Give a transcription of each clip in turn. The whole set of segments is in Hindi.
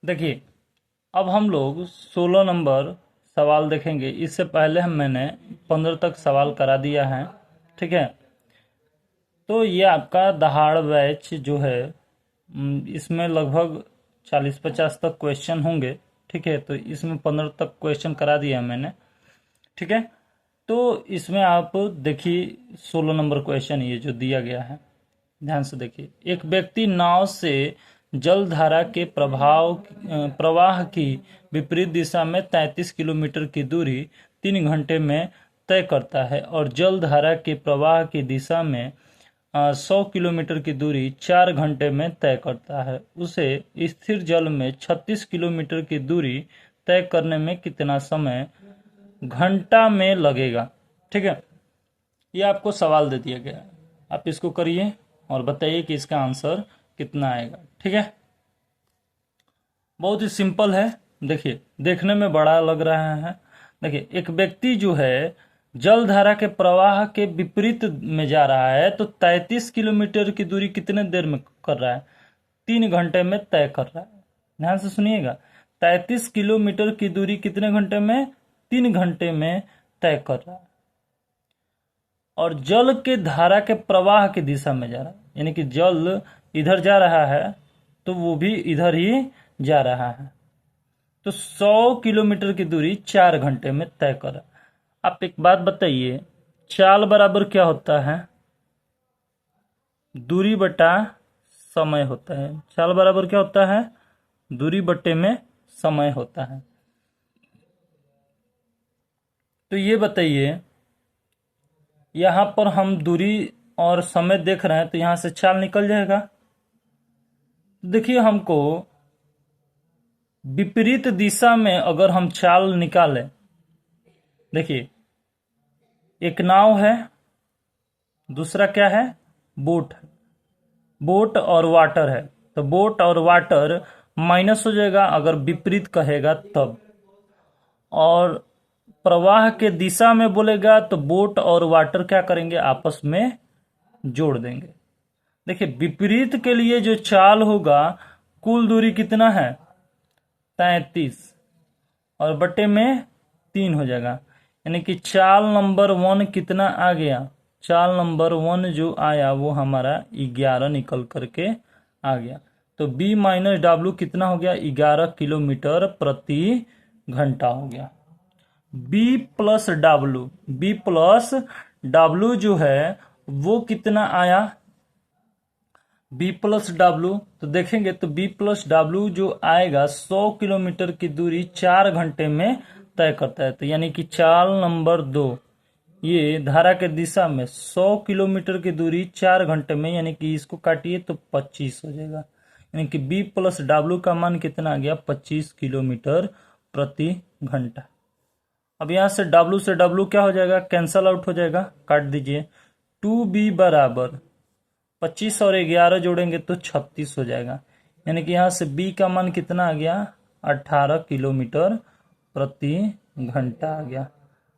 देखिए, अब हम लोग 16 नंबर सवाल देखेंगे। इससे पहले मैंने 15 तक सवाल करा दिया है, ठीक है। तो ये आपका दहाड़ बैच जो है, इसमें लगभग 40-50 तक क्वेश्चन होंगे, ठीक है। तो इसमें 15 तक क्वेश्चन करा दिया है मैंने, ठीक है। तो इसमें आप देखिए 16 नंबर क्वेश्चन ये जो दिया गया है, ध्यान से देखिए। एक व्यक्ति नाव से जलधारा के प्रवाह की विपरीत दिशा में 33 किलोमीटर की दूरी 3 घंटे में तय करता है और जलधारा के प्रवाह की दिशा में 100 किलोमीटर की दूरी 4 घंटे में तय करता है। उसे स्थिर जल में 36 किलोमीटर की दूरी तय करने में कितना समय घंटा में लगेगा, ठीक है। ये आपको सवाल दे दिया गया है, आप इसको करिए और बताइए कि इसका आंसर कितना आएगा, ठीक है। बहुत ही सिंपल है। देखिए, देखने में बड़ा लग रहा है। देखिए, एक व्यक्ति जो है जलधारा के प्रवाह के विपरीत में जा रहा है, तो 33 किलोमीटर की दूरी कितने देर में कर रहा है? 3 घंटे में तय कर रहा है। ध्यान से सुनिएगा, 33 किलोमीटर की दूरी कितने घंटे में? 3 घंटे में तय कर रहा है। और जल के धारा के प्रवाह की दिशा में जा रहा है, यानी कि जल इधर जा रहा है तो वो भी इधर ही जा रहा है। तो 100 किलोमीटर की दूरी 4 घंटे में तय कर रहा है। आप एक बात बताइए, चाल बराबर क्या होता है? दूरी बटा समय होता है। चाल बराबर क्या होता है? दूरी बटे में समय होता है। तो ये बताइए, यहां पर हम दूरी और समय देख रहे हैं, तो यहां से चाल निकल जाएगा। तो देखिए, हमको विपरीत दिशा में अगर हम चाल निकालें, देखिए एक नाव है, दूसरा क्या है? बोट है। बोट और वाटर है, तो बोट और वाटर माइनस हो जाएगा अगर विपरीत कहेगा तब। और प्रवाह के दिशा में बोलेगा तो बोट और वाटर क्या करेंगे? आपस में जोड़ देंगे। देखिए, विपरीत के लिए जो चाल होगा, कुल दूरी कितना है? 33 और बटे में 3 हो जाएगा, यानी कि चाल नंबर 1 कितना आ गया? चाल नंबर 1 जो आया वो हमारा 11 निकल करके आ गया। तो B माइनस डब्ल्यू कितना हो गया? 11 किलोमीटर प्रति घंटा हो गया। B प्लस डब्ल्यू जो है वो कितना आया? B प्लस डब्ल्यू, तो देखेंगे तो B प्लस डब्ल्यू जो आएगा 100 किलोमीटर की दूरी 4 घंटे में तय करता है। तो यानी कि चाल नंबर 2 ये धारा के दिशा में 100 किलोमीटर की दूरी 4 घंटे में, यानी कि इसको काटिए तो 25 हो जाएगा। यानी कि B प्लस डब्ल्यू का मान कितना आ गया? 25 किलोमीटर प्रति घंटा। अब यहां से डब्ल्यू क्या हो जाएगा? कैंसल आउट हो जाएगा, काट दीजिए। 2B बराबर 25 और 11 जोड़ेंगे तो 36 हो जाएगा। यानी कि यहां से B का मान कितना आ गया? 18 किलोमीटर प्रति घंटा आ गया।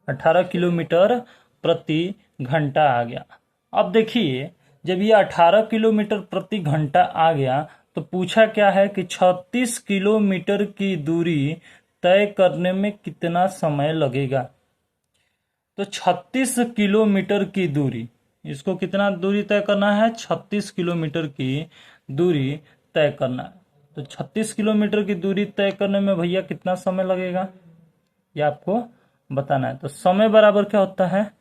18 किलोमीटर प्रति घंटा आ गया। अब देखिए, जब ये 18 किलोमीटर प्रति घंटा आ गया तो पूछा क्या है कि 36 किलोमीटर की दूरी तय करने में कितना समय लगेगा। तो 36 किलोमीटर की दूरी, इसको कितना दूरी तय करना है? 36 किलोमीटर की दूरी तय करना है। तो 36 किलोमीटर की दूरी तय करने में भैया कितना समय लगेगा, ये आपको बताना है। तो समय बराबर क्या होता है?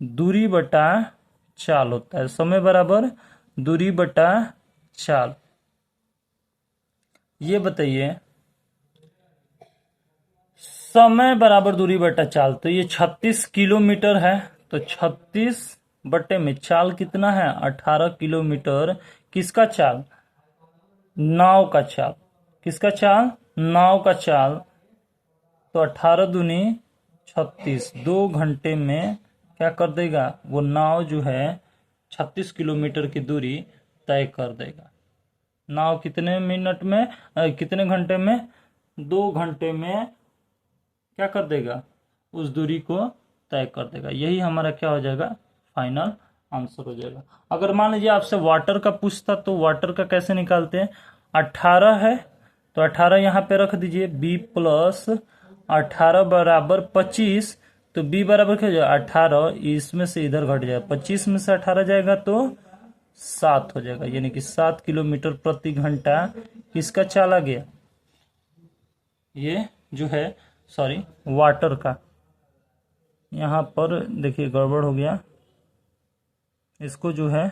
दूरी बटा चाल होता है। समय बराबर दूरी बटा चाल। ये बताइए, समय बराबर दूरी बटा चाल, तो ये 36 किलोमीटर है, तो 36 बटे में चाल कितना है? 18 किलोमीटर। किसका चाल? नाव का चाल। किसका चाल? नाव का चाल। तो 18 दूनी 36, 2 घंटे में क्या कर देगा? वो नाव जो है 36 किलोमीटर की दूरी तय कर देगा। नाव कितने मिनट में, कितने घंटे में? 2 घंटे में क्या कर देगा? उस दूरी को तय कर देगा। यही हमारा क्या हो जाएगा? फाइनल आंसर हो जाएगा। अगर मान लीजिए आपसे वाटर का पूछता तो वाटर का कैसे निकालते हैं? 18 है तो 18 यहाँ पे रख दीजिए। b प्लस 18 बराबर 25। तो b बराबर क्या हो जाएगा 18, इसमें से इधर घट जाएगा, 25 में से 18 जाएगा तो 7 हो जाएगा, यानी कि 7 किलोमीटर प्रति घंटा किसका चाला गया, ये जो है सॉरी वाटर का। यहाँ पर देखिए गड़बड़ हो गया, इसको जो है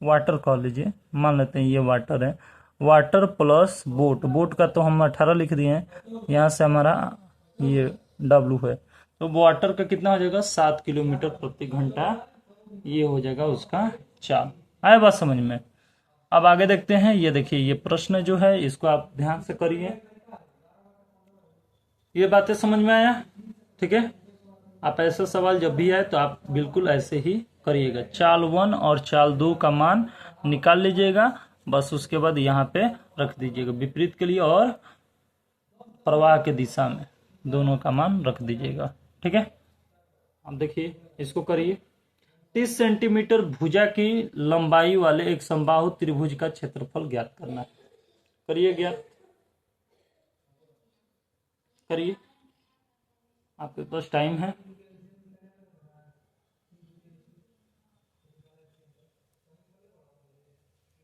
वाटर कह लीजिए, मान लेते हैं ये वाटर है। वाटर प्लस बोट, बोट का तो हम 18 लिख दिए हैं, यहाँ से हमारा ये W है, तो वाटर का कितना हो जाएगा 7 किलोमीटर प्रति घंटा, ये हो जाएगा उसका चाल। आए बात समझ में। अब आगे देखते हैं, ये देखिए ये प्रश्न जो है इसको आप ध्यान से करिए, ये बातें समझ में आया, ठीक है। आप ऐसा सवाल जब भी आए तो आप बिल्कुल ऐसे ही करिएगा, चाल 1 और चाल 2 का मान निकाल लीजिएगा, बस उसके बाद यहाँ पे रख दीजिएगा विपरीत के लिए और प्रवाह के दिशा में दोनों का मान रख दीजिएगा, ठीक है। अब देखिए इसको करिए। 30 सेंटीमीटर भुजा की लंबाई वाले एक समबाहु त्रिभुज का क्षेत्रफल ज्ञात करना है। करिए ज्ञात, करिए, आपके पास टाइम है।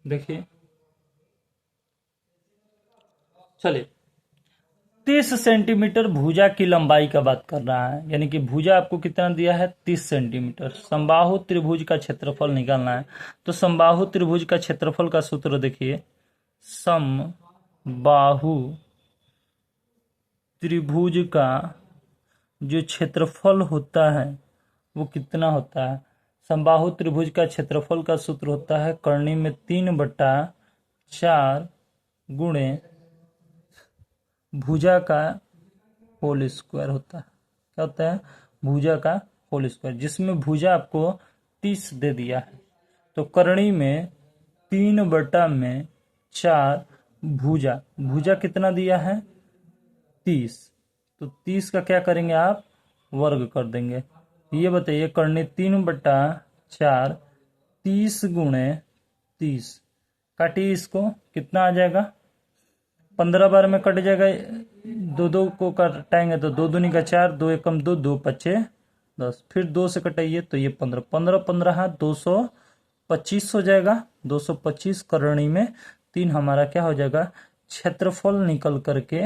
देखिए चलिए, 30 सेंटीमीटर भुजा की लंबाई का बात कर रहा है, यानी कि भुजा आपको कितना दिया है 30 सेंटीमीटर। समबाहु त्रिभुज का क्षेत्रफल निकालना है, तो समबाहु त्रिभुज का क्षेत्रफल का सूत्र देखिए, समबाहु त्रिभुज का जो क्षेत्रफल होता है वो कितना होता है। समबाहु त्रिभुज का क्षेत्रफल का सूत्र होता है करनी में 3/4 गुणे भुजा का होल स्क्वायर होता है। क्या होता है, भुजा का होल स्क्वायर, जिसमें भुजा आपको 30 दे दिया है, तो करनी में 3/4 भुजा, भुजा कितना दिया है 30, तो 30 का क्या करेंगे आप वर्ग कर देंगे। ये बताइए करनी 3/4 30 गुणे 30, काटिए इसको, कितना आ जाएगा 15 बार में कट जाएगा, दो दो को कटाएंगे तो 2 दूनी का 4, 2 एकम 2, 2 पच्चे 10, फिर 2 से कटाइए तो ये 15, 15 15 225 हो जाएगा। 225 करनी में 3 हमारा क्या हो जाएगा क्षेत्रफल निकल करके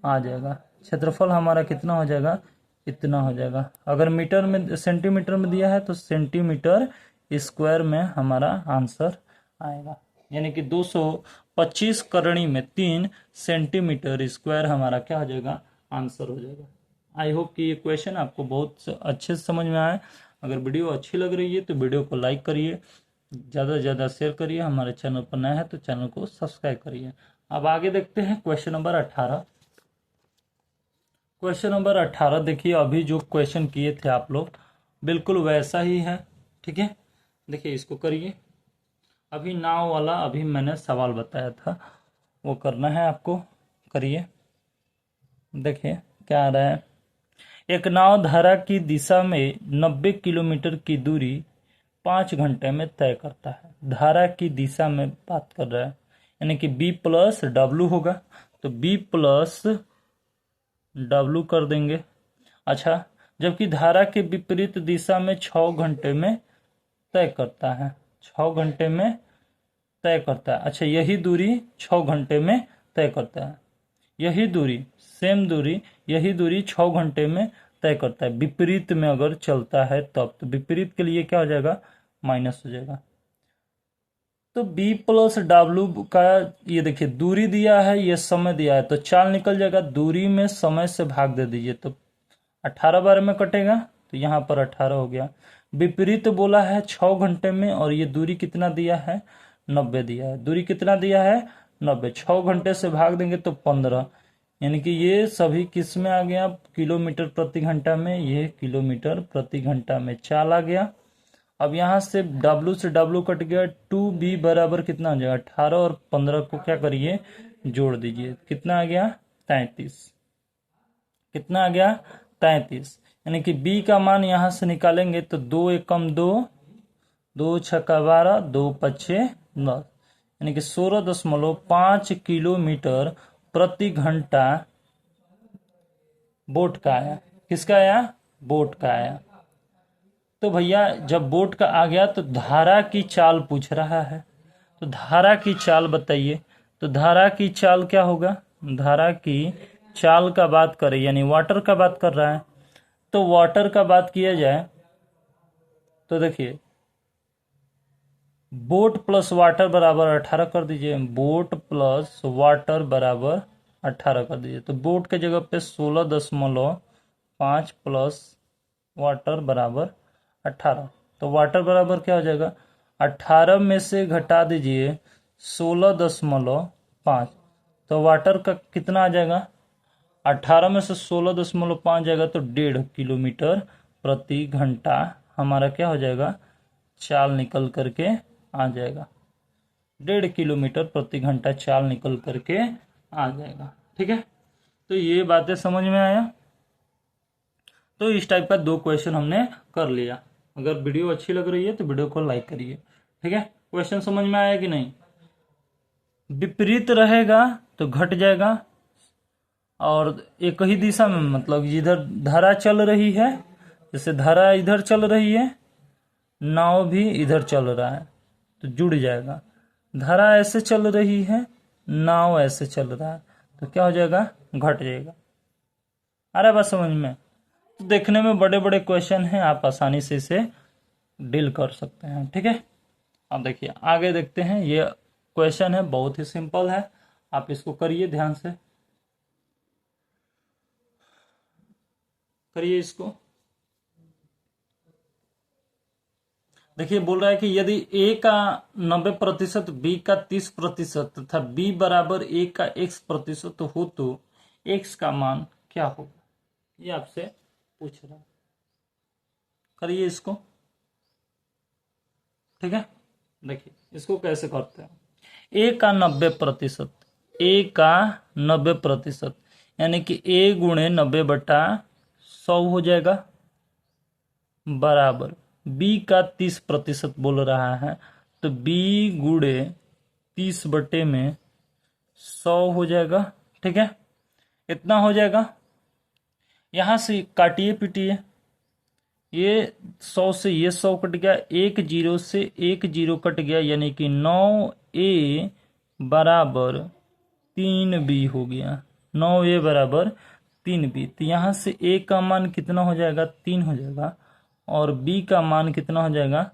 आ जाएगा। क्षेत्रफल हमारा कितना हो जाएगा, इतना हो जाएगा। अगर मीटर में सेंटीमीटर में दिया है तो सेंटीमीटर स्क्वायर में हमारा आंसर आएगा, यानी कि 225 करनी में 3 सेंटीमीटर स्क्वायर हमारा क्या हो जाएगा आंसर हो जाएगा। आई होप कि ये क्वेश्चन आपको बहुत अच्छे से समझ में आए। अगर वीडियो अच्छी लग रही है तो वीडियो को लाइक करिए, ज़्यादा से ज़्यादा शेयर करिए, हमारे चैनल पर नया है तो चैनल को सब्सक्राइब करिए। अब आगे देखते हैं क्वेश्चन नंबर 18। क्वेश्चन नंबर 18 देखिए, अभी जो क्वेश्चन किए थे आप लोग बिल्कुल वैसा ही है, ठीक है। देखिए इसको करिए, अभी नाव वाला अभी मैंने सवाल बताया था वो करना है आपको, करिए। देखिए क्या आ रहा है, एक नाव धारा की दिशा में 90 किलोमीटर की दूरी 5 घंटे में तय करता है। धारा की दिशा में बात कर रहा है, यानी कि B प्लस W होगा, तो B प्लस W कर देंगे। अच्छा, जबकि धारा के विपरीत दिशा में 6 घंटे में तय करता है, 6 घंटे में तय करता है। अच्छा, यही दूरी 6 घंटे में तय करता है, यही दूरी सेम दूरी, यही दूरी 6 घंटे में तय करता है। विपरीत में अगर चलता है तब, तो विपरीत के लिए क्या हो जाएगा माइनस हो जाएगा। तो B प्लस W का ये देखिए दूरी दिया है, ये समय दिया है, तो चाल निकल जाएगा, दूरी में समय से भाग दे दीजिए तो 18 बार में कटेगा, तो यहाँ पर 18 हो गया। विपरीत बोला है 6 घंटे में, और ये दूरी कितना दिया है 90 दिया है, दूरी कितना दिया है 90, 6 घंटे से भाग देंगे तो 15, यानी कि ये सभी किस में आ गया किलोमीटर प्रति घंटा में, ये किलोमीटर प्रति घंटा में चाल आ गया। अब यहाँ से W से W कट गया, 2B बराबर कितना हो जाएगा 18, और 15 को क्या करिए जोड़ दीजिए, कितना आ गया 33, कितना आ गया 33, यानी कि B का मान यहाँ से निकालेंगे तो 2 एकम 2, 2 छक्का 12, 2 पच्छे 10, यानी कि 16.5 किलोमीटर प्रति घंटा बोट का आया। किसका आया? बोट का आया। तो भैया जब बोट का आ गया तो धारा की चाल पूछ रहा है, तो धारा की चाल बताइए। तो धारा की चाल क्या होगा? धारा की चाल का बात करें, यानी वाटर का बात कर रहा है, तो वाटर का बात किया जाए तो देखिए, बोट प्लस वाटर बराबर 18 कर दीजिए। बोट प्लस वाटर बराबर 18 कर दीजिए। तो बोट के जगह पे 16.5 प्लस वाटर बराबर 18। तो वाटर बराबर क्या हो जाएगा? 18 में से घटा दीजिए 16.5, तो वाटर का कितना आ जाएगा? 18 में से 16.5 जाएगा तो 1.5 किलोमीटर प्रति घंटा हमारा क्या हो जाएगा? चाल निकल करके आ जाएगा। 1.5 किलोमीटर प्रति घंटा चाल निकल करके आ जाएगा। ठीक है, तो ये बातें समझ में आया। तो इस टाइप का 2 क्वेश्चन हमने कर लिया। अगर वीडियो अच्छी लग रही है तो वीडियो को लाइक करिए। ठीक है, क्वेश्चन समझ में आया कि नहीं? विपरीत रहेगा तो घट जाएगा, और एक ही दिशा में, मतलब जिधर धारा चल रही है, जैसे धारा इधर चल रही है, नाव भी इधर चल रहा है, तो जुड़ जाएगा। धारा ऐसे चल रही है, नाव ऐसे चल रहा है, तो क्या हो जाएगा? घट जाएगा। आ रहा है बात समझ में? तो देखने में बड़े बड़े क्वेश्चन हैं, आप आसानी से इसे डील कर सकते हैं। ठीक है, अब देखिए आगे देखते हैं। ये क्वेश्चन है, बहुत ही सिंपल है, आप इसको करिए, ध्यान से करिए इसको। देखिए बोल रहा है कि यदि a का 90%, b का 30% तथा b बराबर a का x% हो तो x का मान क्या होगा? ये आपसे पूछ रहा है, करिए इसको। ठीक है, देखिए इसको कैसे करते हैं। a का 90%, a का 90%, यानी कि a गुणे 90/100 हो जाएगा, बराबर b का 30% बोल रहा है, तो b गुणे 30/100 हो जाएगा। ठीक है, इतना हो जाएगा। यहां से काटिए पीटिए, ये 100 से ये 100 कट गया, एक जीरो से एक जीरो कट गया, यानी कि 9a बराबर 3b हो गया। 9a बराबर 3b, तो यहां से a का मान कितना हो जाएगा? 3 हो जाएगा, और b का मान कितना हो जाएगा?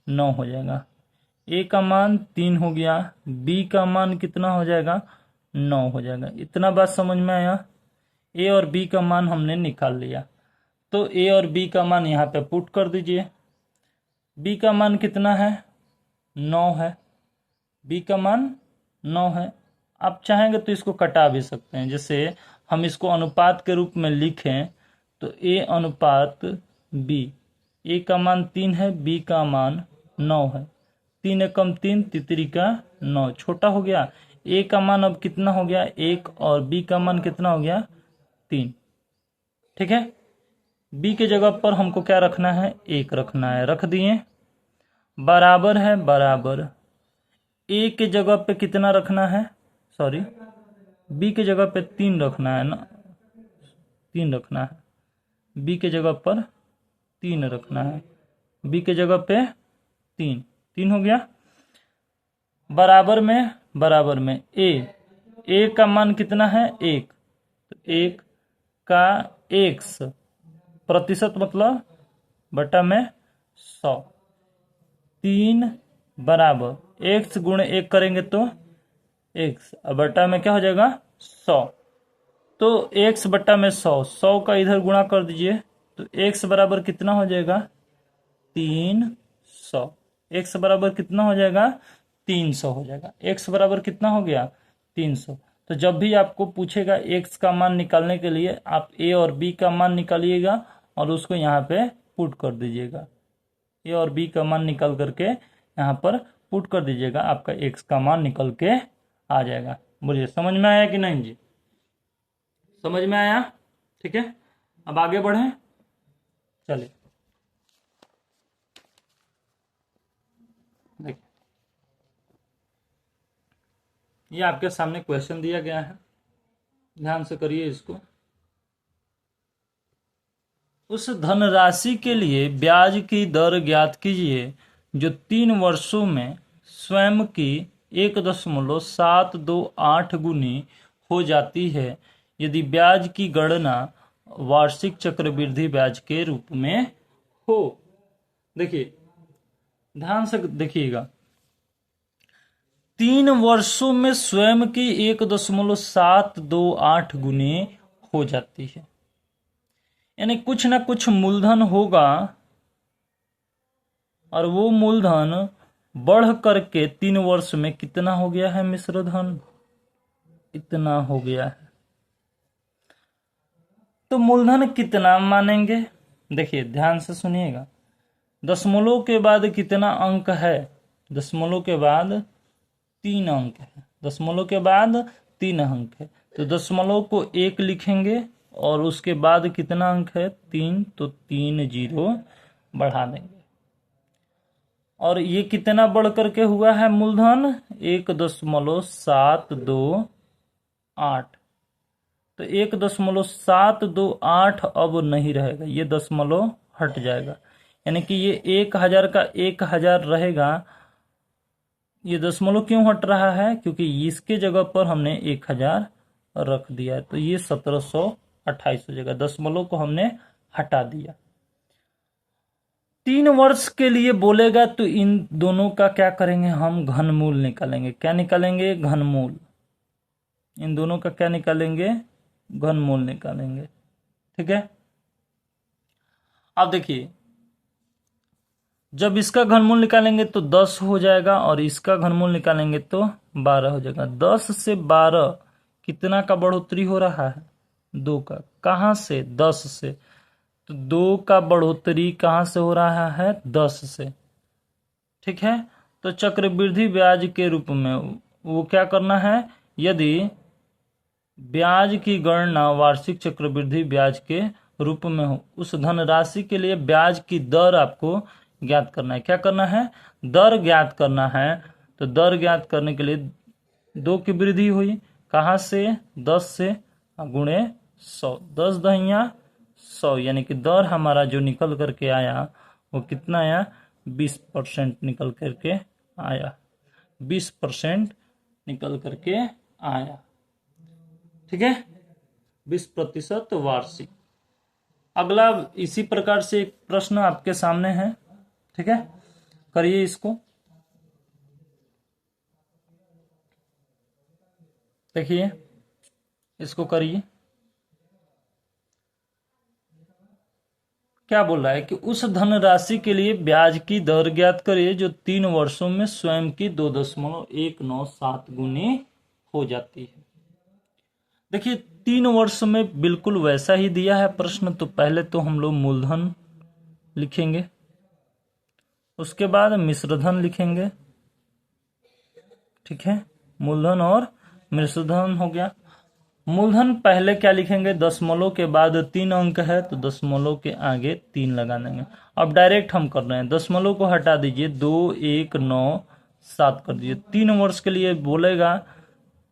9 हो जाएगा। a का मान 3 हो गया, b का मान कितना हो जाएगा? 9 हो जाएगा। इतना बात समझ में आया? a और b का मान हमने निकाल लिया, तो a और b का मान यहाँ पे पुट कर दीजिए। b का मान कितना है? 9 है। b का मान 9 है। आप चाहेंगे तो इसको कटा भी सकते हैं, जैसे हम इसको अनुपात के रूप में लिखें तो a अनुपात b। a का मान 3 है, b का मान 9 है। 3 एकम 3, तितरी का 9, छोटा हो गया। a का मान अब कितना हो गया? 1, और b का मान कितना हो गया? 3। ठीक है, b के जगह पर हमको क्या रखना है? 1 रखना है, रख दिए। बराबर है, बराबर a के जगह पे कितना रखना है? सॉरी, b के जगह पे 3 रखना है ना, 3 रखना है। b के जगह पर 3 रखना है, b के जगह पे 3, 3 हो गया। बराबर में a का मान कितना है? 1, तो 1 का x प्रतिशत मतलब बटा में 100। 3 बराबर x गुणे 1 करेंगे तो x, अब बटा में क्या हो जाएगा? 100। तो x बटा में 100, 100 का इधर गुणा कर दीजिए, तो x बराबर कितना हो जाएगा? 300। x बराबर कितना हो जाएगा? 300 हो जाएगा। x बराबर कितना हो गया? 300। तो जब भी आपको पूछेगा x का मान निकालने के लिए, आप a और b का मान निकालिएगा और उसको यहाँ पे पुट कर दीजिएगा। a और b का मान निकाल करके यहाँ पर पुट कर दीजिएगा, आपका x का मान निकल के आ जाएगा। बोलिए समझ में आया कि नहीं जी? समझ में आया? ठीक है, अब आगे बढ़े, चलिए देखिए, ये आपके सामने क्वेश्चन दिया गया है। ध्यान से करिए इसको। उस धनराशि के लिए ब्याज की दर ज्ञात कीजिए जो 3 वर्षों में स्वयं की 1.728 गुनी हो जाती है यदि ब्याज की गणना वार्षिक चक्रवृद्धि ब्याज के रूप में हो। देखिए ध्यान से देखिएगा, 3 वर्षों में स्वयं की 1.728 गुनी हो जाती है, यानी कुछ ना कुछ मूलधन होगा और वो मूलधन बढ़ करके 3 वर्ष में कितना हो गया है मिश्र धन, इतना हो गया है। तो मूलधन कितना मानेंगे, देखिए ध्यान से सुनिएगा, दशमलव के बाद कितना अंक है, दशमलव के बाद 3 अंक है, दशमलव के बाद 3 अंक है, तो दशमलव को 1 लिखेंगे और उसके बाद कितना अंक है 3, तो 3 जीरो बढ़ा देंगे। और ये कितना बढ़ करके हुआ है मूलधन 1.728, तो 1.728 अब नहीं रहेगा, ये दशमलव हट जाएगा, यानी कि ये 1000 का 1000 रहेगा। ये दशमलव क्यों हट रहा है, क्योंकि इसके जगह पर हमने 1000 रख दिया है, तो ये 1728 हो जाएगा, दशमलव को हमने हटा दिया। 3 वर्ष के लिए बोलेगा तो इन दोनों का क्या करेंगे हम, घनमूल निकालेंगे। क्या निकालेंगे, घनमूल, इन दोनों का क्या निकालेंगे, घनमूल निकालेंगे। ठीक है, अब देखिए जब इसका घनमूल निकालेंगे तो 10 हो जाएगा और इसका घनमूल निकालेंगे तो 12 हो जाएगा। 10 से 12 कितना का बढ़ोतरी हो रहा है, 2 का। कहां से, 10 से, तो 2 का बढ़ोतरी कहां से हो रहा है, 10 से। ठीक है, तो चक्रवृद्धि ब्याज के रूप में वो क्या करना है, यदि ब्याज की गणना वार्षिक चक्रवृद्धि ब्याज के रूप में हो, उस धनराशि के लिए ब्याज की दर आपको ज्ञात करना है। क्या करना है, दर ज्ञात करना है। तो दर ज्ञात करने के लिए 2 की वृद्धि हुई, कहां से, 10 से, गुणे 100, 10 दहिया 100, यानी कि दर हमारा जो निकल करके आया वो कितना आया, 20% निकल करके आया, 20% निकल करके आया। ठीक है, 20% वार्षिक। अगला इसी प्रकार से एक प्रश्न आपके सामने है। ठीक है, करिए इसको, देखिए इसको करिए। क्या बोल रहा है कि उस धनराशि के लिए ब्याज की दर ज्ञात करिए जो 3 वर्षों में स्वयं की 2.197 गुनी हो जाती है। देखिए 3 वर्ष में बिल्कुल वैसा ही दिया है प्रश्न। तो पहले तो हम लोग मूलधन लिखेंगे, उसके बाद मिश्रधन लिखेंगे। ठीक है, मूलधन और मिश्रधन हो गया। मूलधन पहले क्या लिखेंगे, दशमलव के बाद 3 अंक है तो दशमलव के आगे 3 लगा देंगे। अब डायरेक्ट हम कर रहे हैं, दशमलव को हटा दीजिए, 2197 कर दीजिए। 3 वर्ष के लिए बोलेगा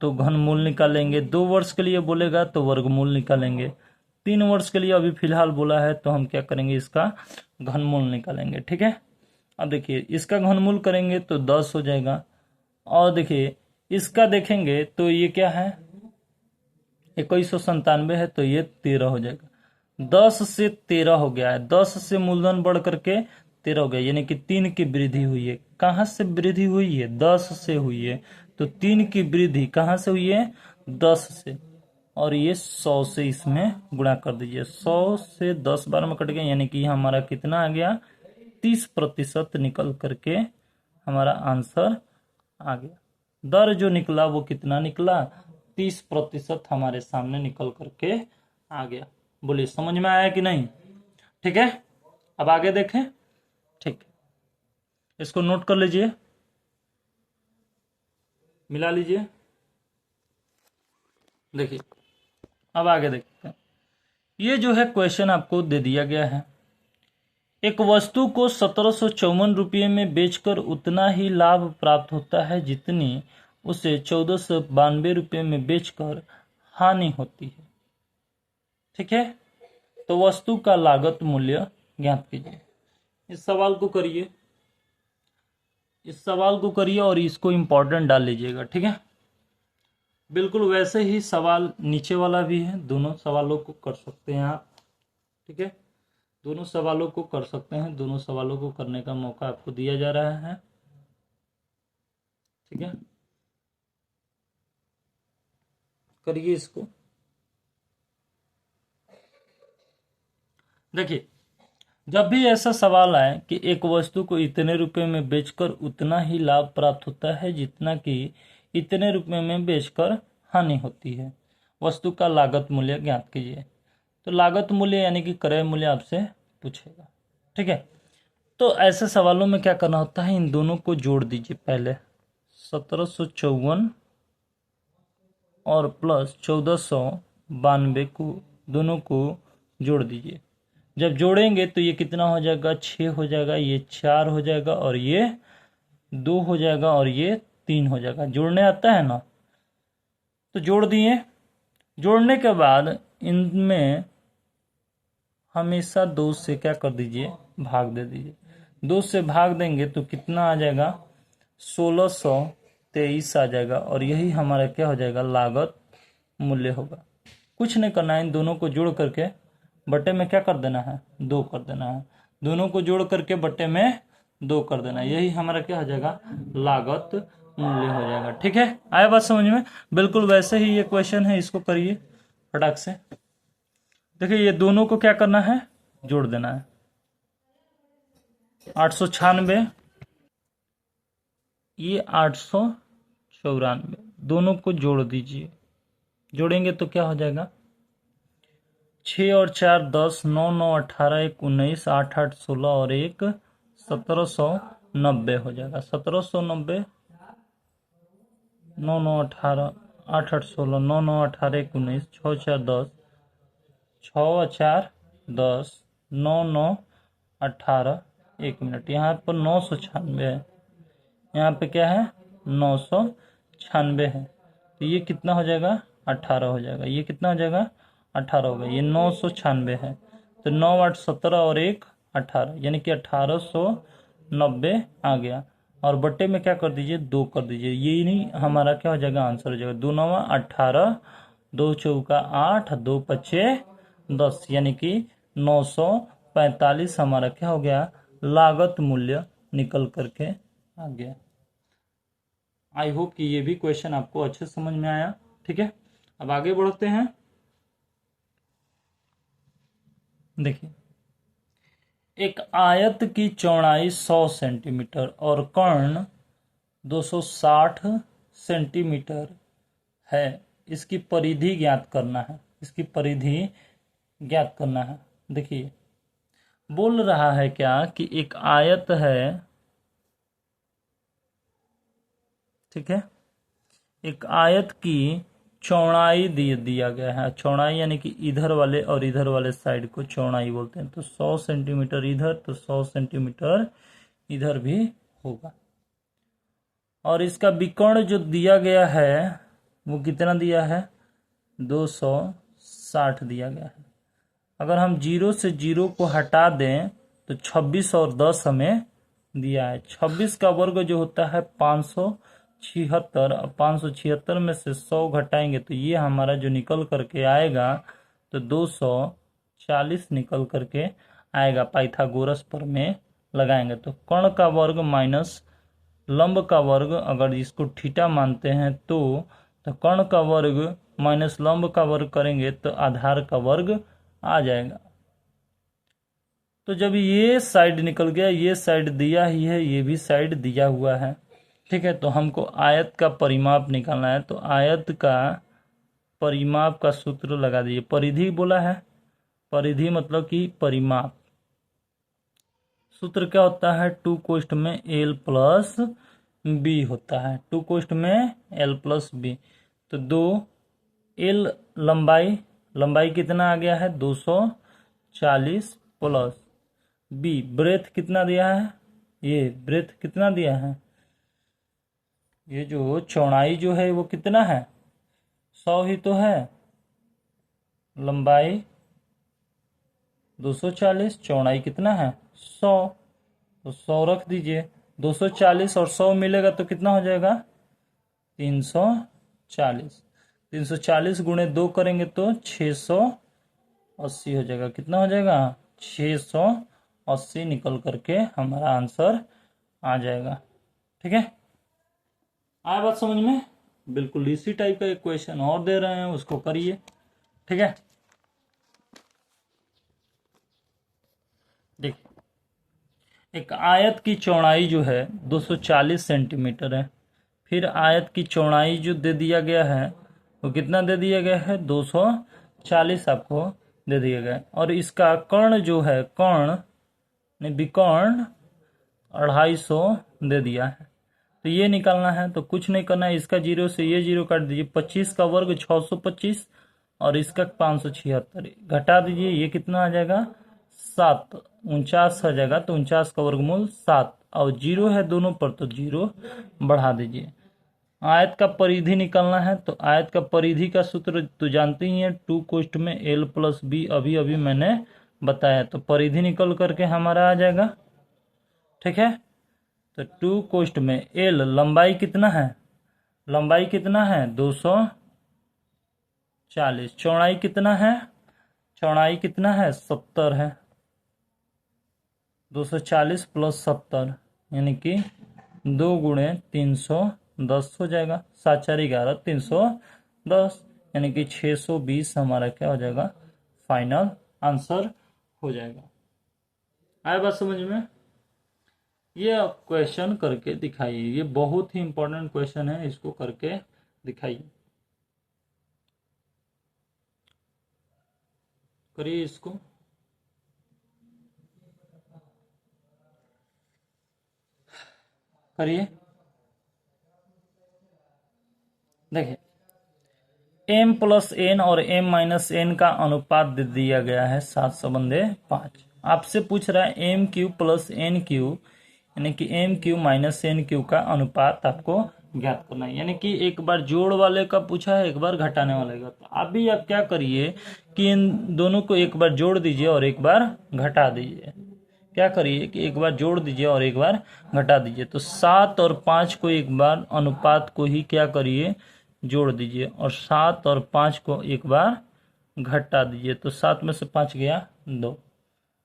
तो घनमूल निकालेंगे, 2 वर्ष के लिए बोलेगा तो वर्गमूल निकालेंगे, 3 वर्ष के लिए अभी फिलहाल बोला है तो हम क्या करेंगे, इसका घनमूल निकालेंगे। ठीक है, अब देखिए इसका घनमूल करेंगे तो 10 हो जाएगा। और देखिए इसका देखेंगे तो ये क्या है, 2197 है तो ये 13 हो जाएगा। 10 से 13 हो गया है, 10 से मूलधन बढ़ करके 13 हो गया, यानी कि 3 की वृद्धि हुई है। कहां से वृद्धि हुई है, 10 से हुई है। तो 3 की वृद्धि कहां से हुई है, 10 से, और ये 100 से इसमें गुणा कर दीजिए। 100 से 10 बार में कट गया, यानी कि हमारा कितना आ गया, 30% निकल करके हमारा आंसर आ गया। दर जो निकला वो कितना निकला, 30% हमारे सामने निकल करके आ गया। बोलिए समझ में आया कि नहीं। ठीक है, अब आगे देखें। ठीक, इसको नोट कर लीजिए, मिला लीजिए। देखिए अब आगे देखते हैं। ये जो है क्वेश्चन आपको दे दिया गया है, एक वस्तु को 1754 रुपये में बेचकर उतना ही लाभ प्राप्त होता है जितनी उसे 1492 रुपये में बेचकर हानि होती है। ठीक है, तो वस्तु का लागत मूल्य ज्ञात कीजिए। इस सवाल को करिए, इस सवाल को करिए और इसको इंपॉर्टेंट डाल लीजिएगा। ठीक है, बिल्कुल वैसे ही सवाल नीचे वाला भी है, दोनों सवालों को कर सकते हैं आप। ठीक है, दोनों सवालों को कर सकते हैं, दोनों सवालों को करने का मौका आपको दिया जा रहा है। ठीक है, करिए इसको। देखिए, जब भी ऐसा सवाल आए कि एक वस्तु को इतने रुपए में बेचकर उतना ही लाभ प्राप्त होता है जितना कि इतने रुपए में बेचकर हानि होती है, वस्तु का लागत मूल्य ज्ञात कीजिए। तो लागत मूल्य यानी कि क्रय मूल्य आपसे पूछेगा। ठीक है, तो ऐसे सवालों में क्या करना होता है, इन दोनों को जोड़ दीजिए। पहले 1754 और प्लस 1492 को, दोनों को जोड़ दीजिए। जब जोड़ेंगे तो ये कितना हो जाएगा, 6 हो जाएगा, ये 4 हो जाएगा और ये 2 हो जाएगा और ये 3 हो जाएगा। जोड़ने आता है ना, तो जोड़ दिए। जोड़ने के बाद इनमें हमेशा 2 से क्या कर दीजिए, भाग दे दीजिए। 2 से भाग देंगे तो कितना आ जाएगा, 1623 आ जाएगा और यही हमारा क्या हो जाएगा, लागत मूल्य होगा। कुछ नहीं करना है, इन दोनों को जोड़ करके बटे में क्या कर देना है, 2 कर देना है। दोनों को जोड़ करके बटे में 2 कर देना है, यही हमारा क्या हो जाएगा, लागत मूल्य हो जाएगा। ठीक है, आया बात समझ में। बिल्कुल वैसे ही ये क्वेश्चन है, इसको करिए फटाक से। देखिए, ये दोनों को क्या करना है, जोड़ देना है। 896, ये 894, दोनों को जोड़ दीजिए। जोड़ेंगे तो क्या हो जाएगा, 6 और 4 10, 9 9 18, 1 19, 8 8 16 और 1 1790 हो जाएगा। 1790, 9 9 18, 8 8 16, 9 9 18, 1 19, 6 4 10, 6 4 10, 9 9 18, 1 मिनट। यहाँ पर 996 है, यहाँ पे क्या है, 996 है। तो ये कितना हो जाएगा, 18 हो जाएगा। ये कितना हो जाएगा, 18 होगा। ये 996 है, तो 9 8 17 और 1 18, यानी कि 1890 आ गया। और बट्टे में क्या कर दीजिए, 2 कर दीजिए। ये नहीं हमारा क्या हो जाएगा, आंसर हो जाएगा। 2 9 18, 2 चौका 8, 2 पचे 10, यानी कि 945 हमारा क्या हो गया, लागत मूल्य निकल करके आ गया। आई होप कि ये भी क्वेश्चन आपको अच्छे समझ में आया। ठीक है, अब आगे बढ़ते हैं। देखिए, एक आयत की चौड़ाई 100 सेंटीमीटर और कर्ण 260 सेंटीमीटर है। इसकी परिधि ज्ञात करना है, इसकी परिधि ज्ञात करना है। देखिए, बोल रहा है क्या कि एक आयत है, ठीक है, एक आयत की चौड़ाई दिया गया है। चौड़ाई यानी कि इधर वाले और इधर वाले साइड को चौड़ाई बोलते हैं। तो 100 सेंटीमीटर इधर, तो 100 सेंटीमीटर इधर भी होगा। और इसका विकर्ण जो दिया गया है वो कितना दिया है, 260 दिया गया है। अगर हम 0 से 0 को हटा दें तो 26 और 10 हमें दिया है। 26 का वर्ग जो होता है 576, 576 में से 100 घटाएंगे तो ये हमारा जो निकल करके आएगा तो 240 निकल करके आएगा। पाइथागोरस पर में लगाएंगे तो कर्ण का वर्ग माइनस लंब का वर्ग, अगर इसको थीटा मानते हैं तो कर्ण का वर्ग माइनस लंब का वर्ग करेंगे तो आधार का वर्ग आ जाएगा। तो जब ये साइड निकल गया, ये साइड दिया ही है, ये भी साइड दिया हुआ है। ठीक है, तो हमको आयत का परिमाप निकालना है। तो आयत का परिमाप का सूत्र लगा दीजिए। परिधि बोला है, परिधि मतलब कि परिमाप। सूत्र क्या होता है, 2 कोष्ठ में L प्लस बी होता है। 2 कोष्ठ में L प्लस बी। तो 2 L लंबाई, लंबाई कितना आ गया है, 240 प्लस बी ब्रेथ कितना दिया है, ये ब्रेथ कितना दिया है, ये जो चौड़ाई जो है वो कितना है, 100 ही तो है। लंबाई 240, चौड़ाई कितना है 100, तो 100 रख दीजिए। 240 और 100 मिलेगा तो कितना हो जाएगा 340। 340 गुणे 2 करेंगे तो 680 हो जाएगा। कितना हो जाएगा 680 निकल करके हमारा आंसर आ जाएगा। ठीक है, आया बात समझ में? बिल्कुल इसी टाइप का एक क्वेश्चन और दे रहे हैं, उसको करिए। ठीक है, देखिए एक आयत की चौड़ाई जो है 240 सेंटीमीटर है। फिर आयत की चौड़ाई जो दे दिया गया है वो कितना दे दिया गया है 240 आपको दे दिया गया है। और इसका कर्ण जो है कर्ण ने विकर्ण 250 दे दिया है। तो ये निकालना है, तो कुछ नहीं करना है, इसका जीरो से ये जीरो काट दीजिए। 25 का वर्ग 625 और इसका 576 घटा दीजिए, ये कितना आ जाएगा 7। 49 आ जाएगा, तो 49 का वर्गमूल 7 और जीरो है दोनों पर तो जीरो बढ़ा दीजिए। आयत का परिधि निकालना है, तो आयत का परिधि का सूत्र तो जानते ही हैं, 2 कोष्ठ में l प्लस बी, अभी अभी मैंने बताया। तो परिधि निकल करके हमारा आ जाएगा। ठीक है, तो 2 कोष्ठ में l लंबाई कितना है, लंबाई कितना है 240, चौड़ाई कितना है, चौड़ाई कितना है 70 है। 240 प्लस 70 यानी कि 2 गुणे 310 हो जाएगा। 7 4 11 310 यानी कि 620 हमारा क्या हो जाएगा फाइनल आंसर हो जाएगा। आया बात समझ में? ये आप क्वेश्चन करके दिखाइए, ये बहुत ही इंपॉर्टेंट क्वेश्चन है, इसको करके दिखाइए। करिए इसको। करिए, देखिए m प्लस n और m माइनस n का अनुपात दे दिया गया है 7/5। आपसे पूछ रहा है m Q plus n Q यानी कि m Q minus n Q का अनुपात आपको ज्ञात करना है। यानी कि एक बार जोड़ वाले का पूछा है, एक बार घटाने वाले का। तो अभी आप क्या करिए कि इन दोनों को एक बार जोड़ दीजिए और एक बार घटा दीजिए। क्या करिए कि एक बार जोड़ दीजिए और एक बार घटा दीजिए। तो 7 और 5 को एक बार अनुपात को ही क्या करिए जोड़ दीजिए और 7 और 5 को एक बार घटा दीजिए। तो 7 में से 5 गया 2।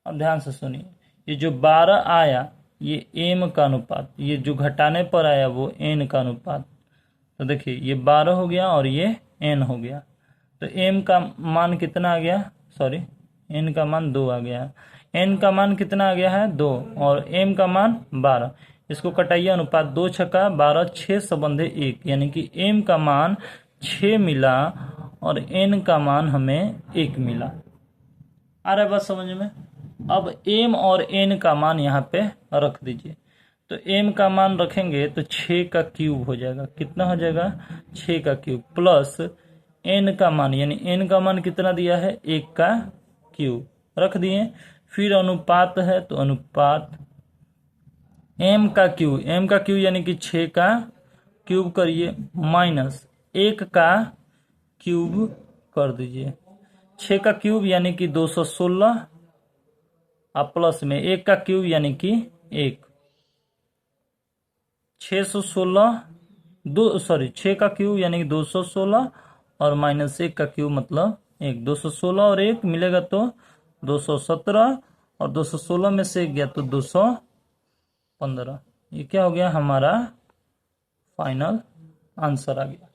अब ध्यान से सुनिए, ये जो 12 आया ये m का अनुपात, ये जो घटाने पर आया वो n का अनुपात। तो देखिए ये 12 हो गया और ये n हो गया। तो m का मान कितना आ गया, सॉरी n का मान 2 आ गया है। n का मान कितना आ गया है 2 और m का मान 12। इसको कटाइए, अनुपात 2 छक्का 12 6 संबंधे 1 यानी कि m का मान 6 मिला और n का मान हमें 1 मिला। आ रहा है बात समझ में? अब m और n का मान यहाँ पे रख दीजिए। तो m का मान रखेंगे तो 6 का क्यूब हो जाएगा। कितना हो जाएगा 6 का क्यूब प्लस n का मान, यानी n का मान कितना दिया है 1 का क्यूब रख दिए। फिर अनुपात है तो अनुपात m का क्यूब यानी कि 6 का क्यूब करिए माइनस 1 का क्यूब कर दीजिए। 6 का क्यूब यानी कि 216 और प्लस में 1 का क्यूब यानी कि 1, 616 6 का क्यूब यानी कि 216 और माइनस 1 का क्यूब मतलब 1। 216 और 1 मिलेगा तो 217 और 216 में से 1 गया तो 215। ये क्या हो गया हमारा फाइनल आंसर आ गया।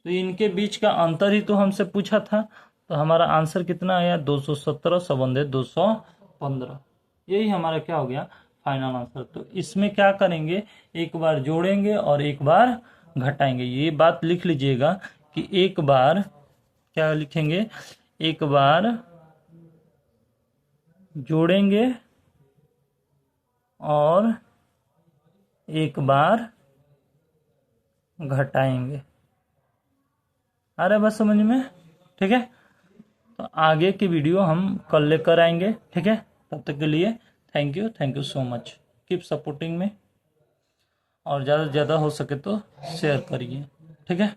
तो इनके बीच का अंतर ही तो हमसे पूछा था, तो हमारा आंसर कितना आया 217 संबंधित 215। यही हमारा क्या हो गया फाइनल आंसर। तो इसमें क्या करेंगे, एक बार जोड़ेंगे और एक बार घटाएंगे। ये बात लिख लीजिएगा कि एक बार क्या लिखेंगे, एक बार जोड़ेंगे और एक बार घटाएंगे। आ रहा है बस समझ में? ठीक है, तो आगे की वीडियो हम कल लेकर आएंगे। ठीक है, तब तक के लिए thank you so much. Keep supporting में और ज़्यादा से ज़्यादा हो सके तो शेयर करिए। ठीक है।